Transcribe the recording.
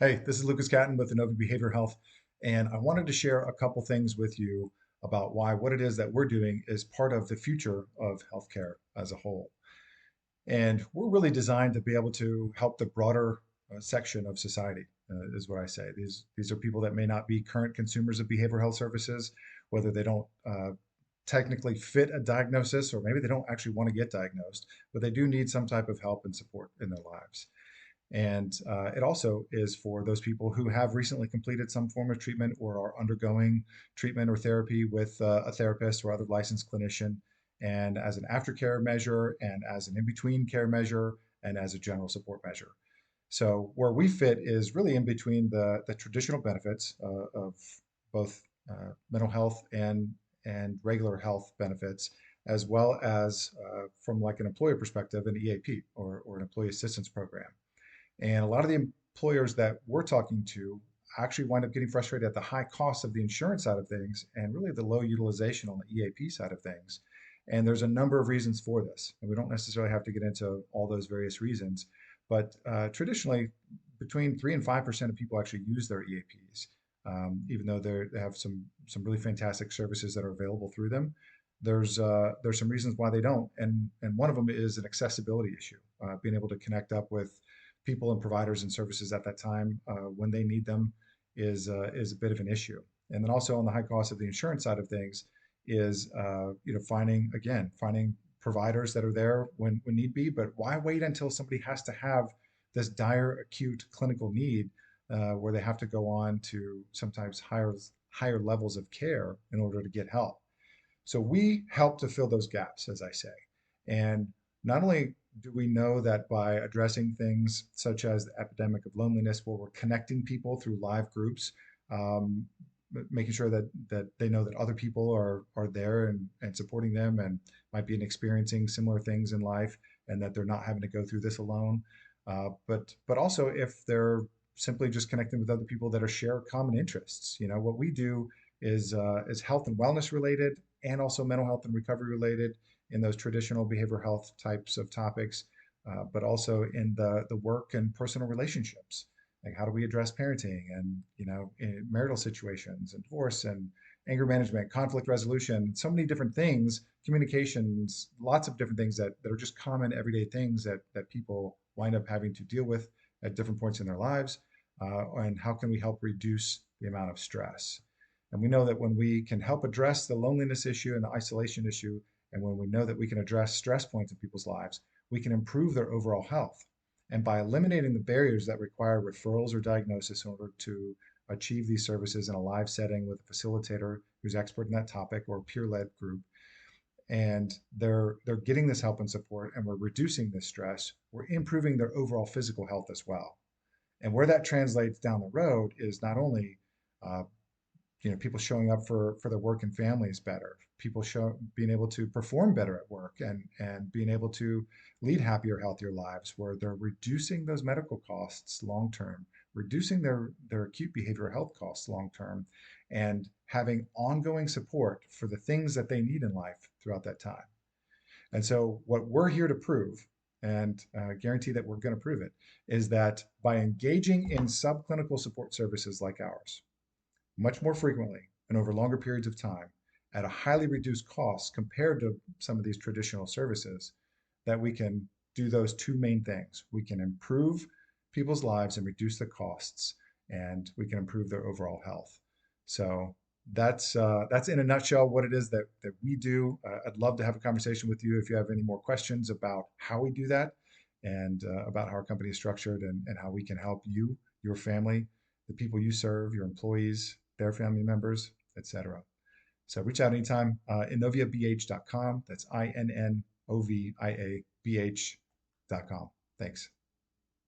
Hey, this is Lucas Catton with Innovia Behavioral Health, and I wanted to share a couple things with you about why what it is that we're doing is part of the future of healthcare as a whole. And we're really designed to be able to help the broader section of society, is what I say. These are people that may not be current consumers of behavioral health services, whether they don't technically fit a diagnosis or maybe they don't actually want to get diagnosed, but they do need some type of help and support in their lives. And it also is for those people who have recently completed some form of treatment or are undergoing treatment or therapy with a therapist or other licensed clinician, and as an aftercare measure, and as an in between care measure, and as a general support measure. So, where we fit is really in between the traditional benefits of both mental health and regular health benefits, as well as from like an employer perspective, an EAP or an employee assistance program. And a lot of the employers that we're talking to actually wind up getting frustrated at the high cost of the insurance side of things and really the low utilization on the EAP side of things. And there's a number of reasons for this. And we don't necessarily have to get into all those various reasons, but traditionally, between 3 and 5% of people actually use their EAPs, even though they have some really fantastic services that are available through them. There's some reasons why they don't, and one of them is an accessibility issue, being able to connect up with people and providers and services at that time when they need them is a bit of an issue. And then also on the high cost of the insurance side of things is finding providers that are there when need be. But why wait until somebody has to have this dire acute clinical need where they have to go on to sometimes higher levels of care in order to get help? So we help to fill those gaps, as I say. And not only do we know that by addressing things such as the epidemic of loneliness, where we're connecting people through live groups, um, making sure that they know that other people are there and supporting them and might be experiencing similar things in life, and that they're not having to go through this alone. But also if they're simply just connecting with other people that are share common interests. What we do is health and wellness related, and also mental health and recovery related in those traditional behavioral health types of topics, but also in the work and personal relationships. Like how do we address parenting and in marital situations and divorce and anger management, conflict resolution, so many different things, communications, lots of different things that are just common everyday things that people wind up having to deal with at different points in their lives. And how can we help reduce the amount of stress? And we know that when we can help address the loneliness issue and the isolation issue, and when we know that we can address stress points in people's lives, we can improve their overall health. And by eliminating the barriers that require referrals or diagnosis in order to achieve these services in a live setting with a facilitator who's expert in that topic or a peer-led group, and they're getting this help and support, and we're reducing this stress, we're improving their overall physical health as well. And where that translates down the road is not only uh, people showing up for their work and families better, people being able to perform better at work and being able to lead happier, healthier lives where they're reducing those medical costs long term, reducing their acute behavioral health costs long term, and having ongoing support for the things that they need in life throughout that time. And so what we're here to prove, and guarantee that we're going to prove it, is that by engaging in subclinical support services like ours much more frequently and over longer periods of time at a highly reduced cost compared to some of these traditional services, that we can do those two main things. We can improve people's lives and reduce the costs, and we can improve their overall health. So that's in a nutshell what it is that we do. I'd love to have a conversation with you if you have any more questions about how we do that, and about how our company is structured, and how we can help you, your family, the people you serve, your employees, their family members, etc. So reach out anytime. InnoviaBH.com. That's INNOVIABH.com. Thanks.